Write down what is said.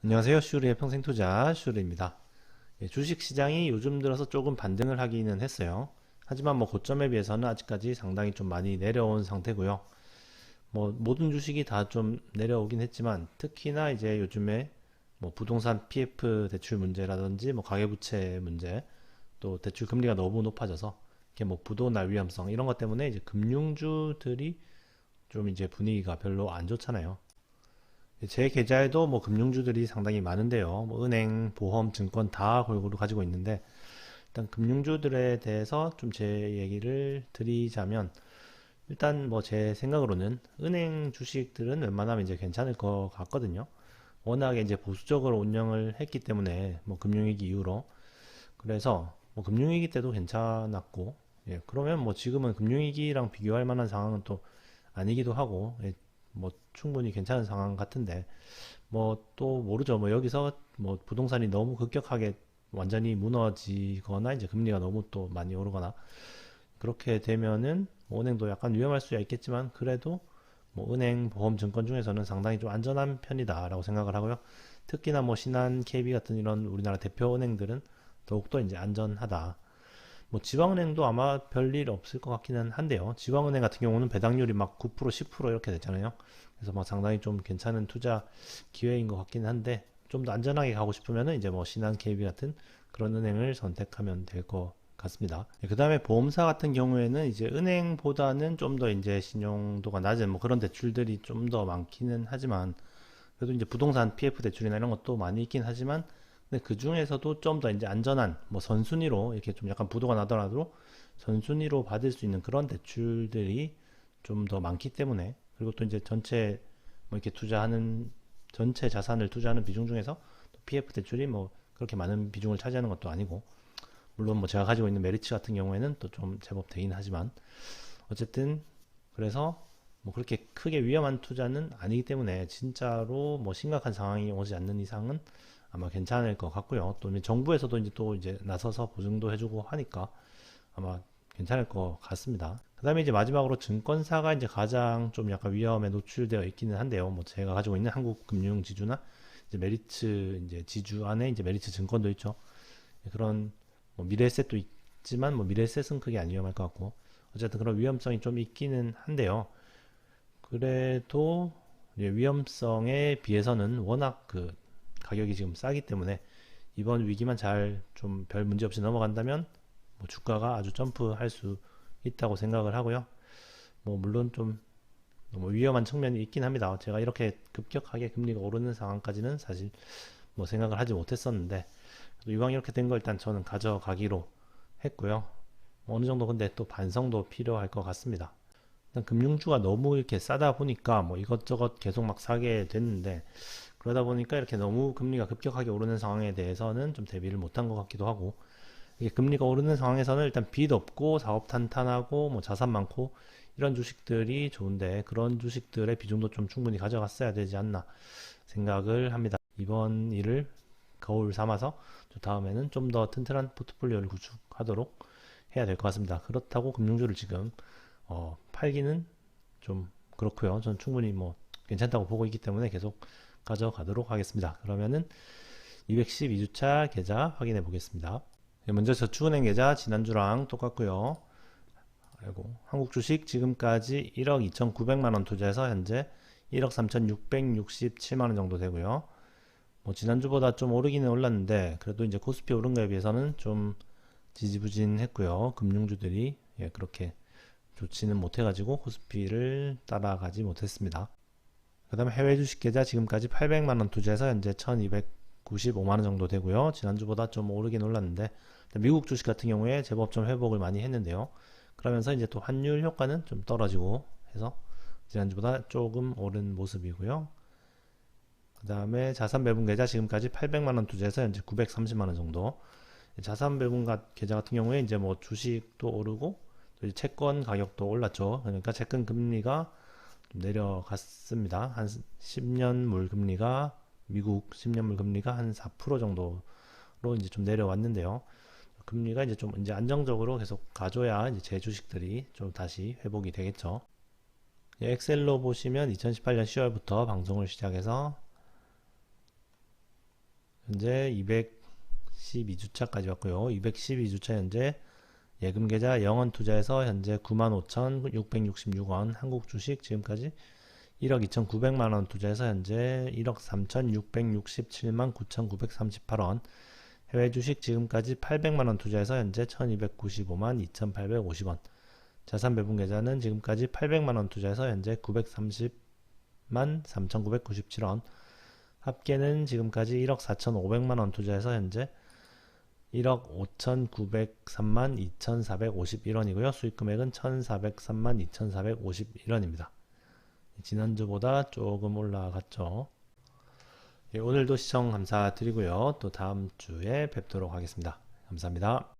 안녕하세요. 슈리의 평생투자 슈리입니다. 주식시장이 요즘 들어서 조금 반등을 하기는 했어요. 하지만 고점에 비해서는 아직까지 상당히 좀 많이 내려온 상태고요. 모든 주식이 다 좀 내려오긴 했지만 특히나 이제 요즘에 부동산 PF 대출 문제라든지 가계부채 문제, 또 대출 금리가 너무 높아져서 이렇게 부도나 위험성 이런 것 때문에 이제 금융주들이 좀 이제 분위기가 별로 안 좋잖아요. 제 계좌에도 금융주들이 상당히 많은데요. 은행, 보험, 증권 다 골고루 가지고 있는데, 일단 금융주들에 대해서 좀 제 얘기를 드리자면, 일단 제 생각으로는 은행 주식들은 웬만하면 이제 괜찮을 것 같거든요. 워낙에 이제 보수적으로 운영을 했기 때문에 금융위기 이후로. 그래서 금융위기 때도 괜찮았고, 예, 그러면 지금은 금융위기랑 비교할 만한 상황은 또 아니기도 하고, 예, 충분히 괜찮은 상황 같은데, 또 모르죠. 여기서 부동산이 너무 급격하게 완전히 무너지거나 이제 금리가 너무 또 많이 오르거나 그렇게 되면은 은행도 약간 위험할 수야 있겠지만 그래도 은행, 보험, 증권 중에서는 상당히 좀 안전한 편이다라고 생각을 하고요. 특히나 신한, KB 같은 이런 우리나라 대표 은행들은 더욱더 이제 안전하다. 지방은행도 아마 별일 없을 것 같기는 한데요. 지방은행 같은 경우는 배당률이 막 9%, 10% 이렇게 됐잖아요. 그래서 상당히 좀 괜찮은 투자 기회인 것 같기는 한데 좀 더 안전하게 가고 싶으면은 이제 신한 KB 같은 그런 은행을 선택하면 될 것 같습니다. 그 다음에 보험사 같은 경우에는 이제 은행보다는 좀 더 이제 신용도가 낮은 그런 대출들이 좀 더 많기는 하지만 그래도 이제 부동산 PF 대출이나 이런 것도 많이 있긴 하지만 근데 그 중에서도 좀 더 이제 안전한 선순위로 이렇게 좀 약간 부도가 나더라도 선순위로 받을 수 있는 그런 대출들이 좀 더 많기 때문에 그리고 또 이제 전체 이렇게 투자하는 전체 자산을 투자하는 비중 중에서 또 PF 대출이 그렇게 많은 비중을 차지하는 것도 아니고 물론 제가 가지고 있는 메리츠 같은 경우에는 또 좀 제법 되긴 하지만 어쨌든 그래서 그렇게 크게 위험한 투자는 아니기 때문에 진짜로 심각한 상황이 오지 않는 이상은 아마 괜찮을 것 같고요. 또 정부에서도 이제 또 이제 나서서 보증도 해주고 하니까 아마 괜찮을 것 같습니다. 그 다음에 이제 마지막으로 증권사가 이제 가장 좀 약간 위험에 노출되어 있기는 한데요. 제가 가지고 있는 한국금융지주나 이제 메리츠 이제 지주 안에 이제 메리츠 증권도 있죠. 그런 미래에셋도 있지만 미래에셋은 크게 안 위험할 것 같고 어쨌든 그런 위험성이 좀 있기는 한데요. 그래도 위험성에 비해서는 워낙 그 가격이 지금 싸기 때문에 이번 위기만 잘 좀 별 문제 없이 넘어간다면 주가가 아주 점프할 수 있다고 생각을 하고요. 물론 좀 너무 위험한 측면이 있긴 합니다. 제가 이렇게 급격하게 금리가 오르는 상황까지는 사실 생각을 하지 못했었는데 이왕 이렇게 된 거 일단 저는 가져가기로 했고요. 어느 정도 근데 또 반성도 필요할 것 같습니다. 일단 금융주가 너무 이렇게 싸다 보니까 이것저것 계속 막 사게 됐는데 그러다 보니까 이렇게 너무 금리가 급격하게 오르는 상황에 대해서는 좀 대비를 못한 것 같기도 하고 이게 금리가 오르는 상황에서는 일단 빚 없고 사업 탄탄하고 자산 많고 이런 주식들이 좋은데 그런 주식들의 비중도 좀 충분히 가져갔어야 되지 않나 생각을 합니다. 이번 일을 거울 삼아서 다음에는 좀 더 튼튼한 포트폴리오를 구축하도록 해야 될 것 같습니다. 그렇다고 금융주를 지금 팔기는 좀 그렇고요. 저는 충분히 괜찮다고 보고 있기 때문에 계속 가져가도록 하겠습니다. 그러면은 212주차 계좌 확인해 보겠습니다. 먼저 저축은행 계좌 지난주랑 똑같고요. 그리고 한국 주식 지금까지 1억 2,900만원 투자해서 현재 1억 3,667만원 정도 되고요. 지난주보다 좀 오르기는 올랐는데 그래도 이제 코스피 오른 거에 비해서는 좀 지지부진했고요. 금융주들이 그렇게 좋지는 못해가지고 코스피를 따라가지 못했습니다. 그 다음에 해외 주식 계좌 지금까지 800만원 투자해서 현재 1295만원 정도 되고요. 지난주보다 좀 오르긴 올랐는데 미국 주식 같은 경우에 제법 좀 회복을 많이 했는데요. 그러면서 이제 또 환율 효과는 좀 떨어지고 해서 지난주보다 조금 오른 모습이고요. 그 다음에 자산 배분 계좌 지금까지 800만원 투자해서 현재 930만원 정도. 자산 배분 계좌 같은 경우에 이제 주식도 오르고 또 이제 채권 가격도 올랐죠. 그러니까 채권 금리가 좀 내려갔습니다. 한 10년물 금리가 미국 10년물 금리가 한 4% 정도로 이제 좀 내려왔는데요. 금리가 이제 좀 이제 안정적으로 계속 가줘야 이제 제 주식들이 좀 다시 회복이 되겠죠. 엑셀로 보시면 2018년 10월부터 방송을 시작해서 현재 212주차까지 왔고요. 212주차 현재 예금 계좌 영원 투자에서 현재 95,666원, 한국 주식 지금까지 1억 2,900만 원 투자해서 현재 1억 3,667만 9,938원, 해외 주식 지금까지 800만 원 투자해서 현재 1,295만 2,850원, 자산 배분 계좌는 지금까지 800만 원 투자해서 현재 930만 3,997원, 합계는 지금까지 1억 4,500만 원 투자해서 현재 1억 5,903만 2,451원이고요. 수익 금액은 1,403만 2,451원입니다. 지난주보다 조금 올라갔죠. 예, 오늘도 시청 감사드리고요. 또 다음 주에 뵙도록 하겠습니다. 감사합니다.